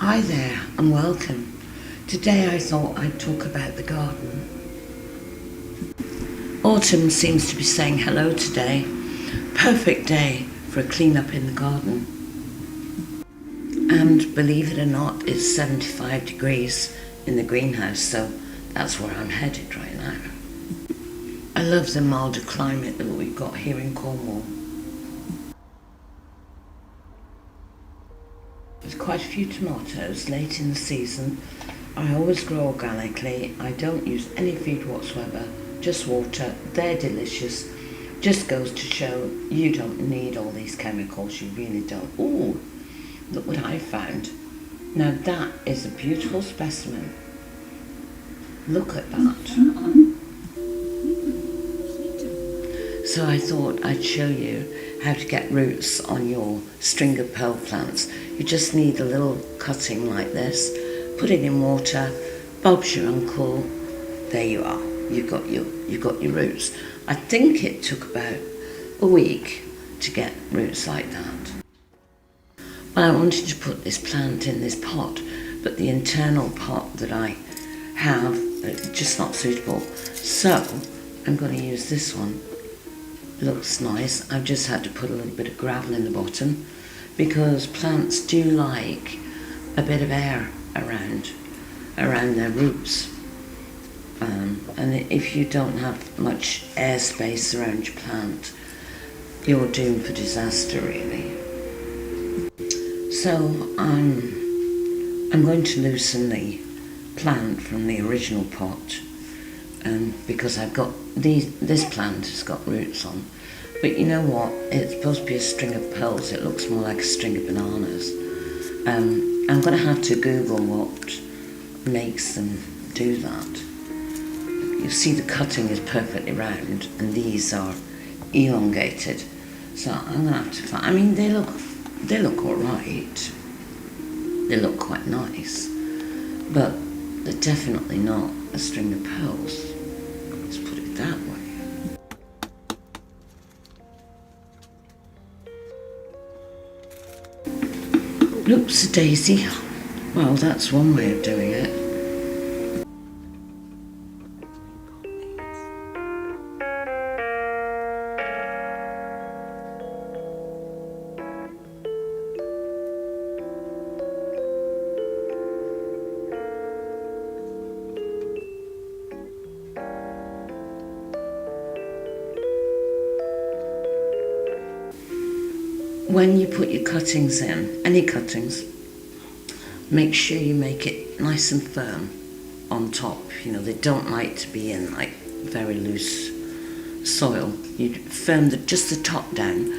Hi there and welcome. Today I thought I'd talk about the garden. Autumn seems to be saying hello today. Perfect day for a clean up in the garden. And believe it or not, it's 75 degrees in the greenhouse, so that's where I'm headed right now. I love the milder climate that we've got here in Cornwall. There's quite a few tomatoes late in the season. I always grow organically. I don't use any feed whatsoever, just water. They're delicious. Just goes to show you don't need all these chemicals, you really don't. Ooh, look what I found. Now that is a beautiful specimen. Look at that. So I thought I'd show you how to get roots on your string of pearl plants. You just need a little cutting like this, put it in water, Bob's your uncle, there you are, you got your roots. I think it took about a week to get roots like that. Well, I wanted to put this plant in this pot, but the internal pot that I have is just not suitable. So I'm going to use this one. Looks nice. I've just had to put a little bit of gravel in the bottom because plants do like a bit of air around their roots. And if you don't have much airspace around your plant, you're doomed for disaster, really. So I'm going to loosen the plant from the original pot, because I've got this plant has got roots on. But you know what? It's supposed to be a string of pearls. It looks more like a string of bananas. I'm going to have to Google what makes them do that. You see the cutting is perfectly round and these are elongated. So I'm going to have to find, I mean, they look all right. They look quite nice. But they're definitely not a string of pearls. Let's put it that way. Oops-a-daisy. Well, that's one way of doing it. When you put your cuttings in, any cuttings, make sure you make it nice and firm on top. You know, they don't like to be in like very loose soil. You firm just the top down.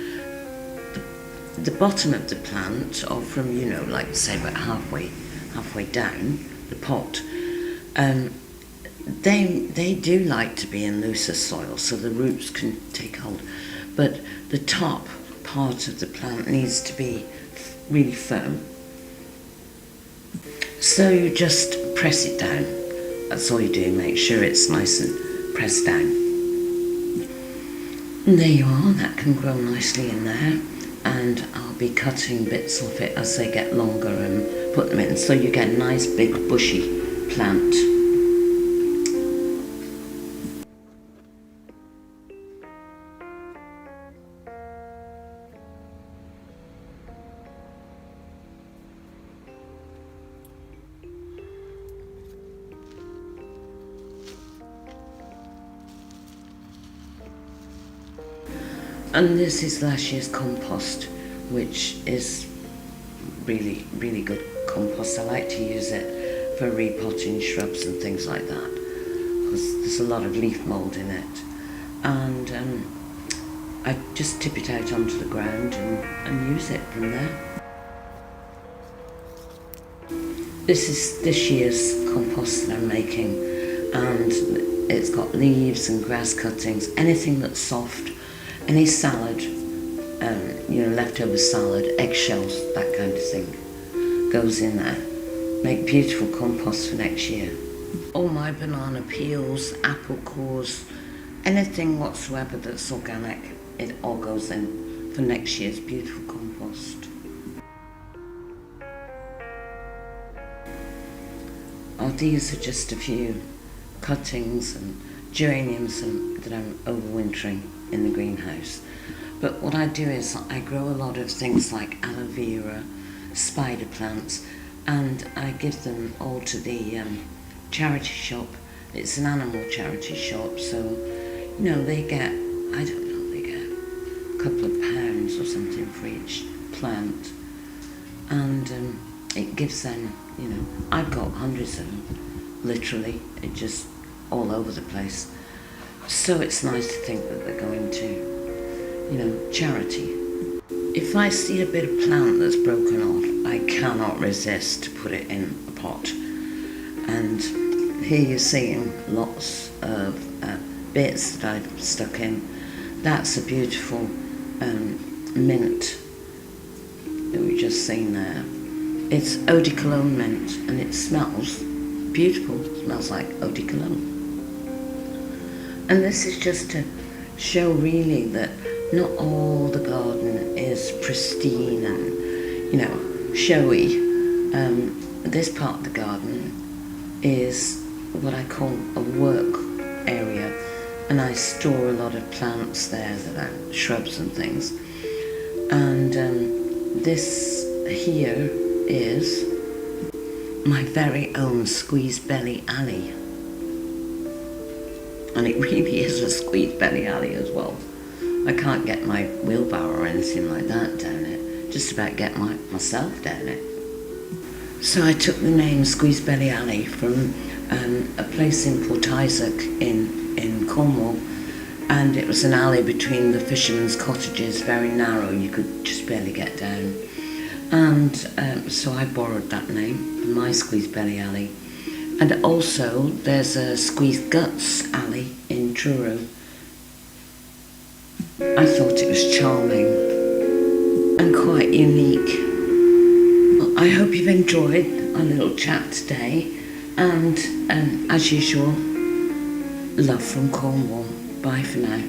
The bottom of the plant, or from, you know, like say about halfway down the pot, they do like to be in looser soil so the roots can take hold. But the top part of the plant needs to be really firm. So you just press it down. That's all you do, make sure it's nice and pressed down. And there you are, that can grow nicely in there. And I'll be cutting bits of it as they get longer and put them in, so you get a nice big bushy plant. And this is last year's compost, which is really, really good compost. I like to use it for repotting shrubs and things like that, because there's a lot of leaf mould in it. And I just tip it out onto the ground and use it from there. This is this year's compost that I'm making, and it's got leaves and grass cuttings, anything that's soft. Any salad, leftover salad, eggshells, that kind of thing goes in there. Make beautiful compost for next year. All my banana peels, apple cores, anything whatsoever that's organic, it all goes in for next year's beautiful compost. these are just a few cuttings and geraniums that I'm overwintering in the greenhouse. But what I do is I grow a lot of things like aloe vera, spider plants, and I give them all to the charity shop. It's an animal charity shop, so they get, I don't know, they get a couple of pounds or something for each plant, and it gives them, I've got hundreds of them, literally, it just all over the place. So it's nice to think that they're going to, charity. If I see a bit of plant that's broken off, I cannot resist to put it in a pot. And here you're seeing lots of bits that I've stuck in. That's a beautiful mint that we've just seen there. It's eau de cologne mint, and it smells beautiful. It smells like eau de cologne. And this is just to show really that not all the garden is pristine and, showy. This part of the garden is what I call a work area, and I store a lot of plants there that are shrubs and things. And this here is my very own squeeze belly alley. And it really is a squeeze belly alley as well. I can't get my wheelbarrow or anything like that down it. Just about get myself down it. So I took the name Squeeze Belly Alley from a place in Port Isaac in Cornwall, and it was an alley between the fishermen's cottages, very narrow, you could just barely get down. And so I borrowed that name for my Squeeze Belly Alley. And also there's a Squeeze Guts Alley in Truro. I thought it was charming and quite unique. Well, I hope you've enjoyed our little chat today, and as usual, love from Cornwall. Bye for now.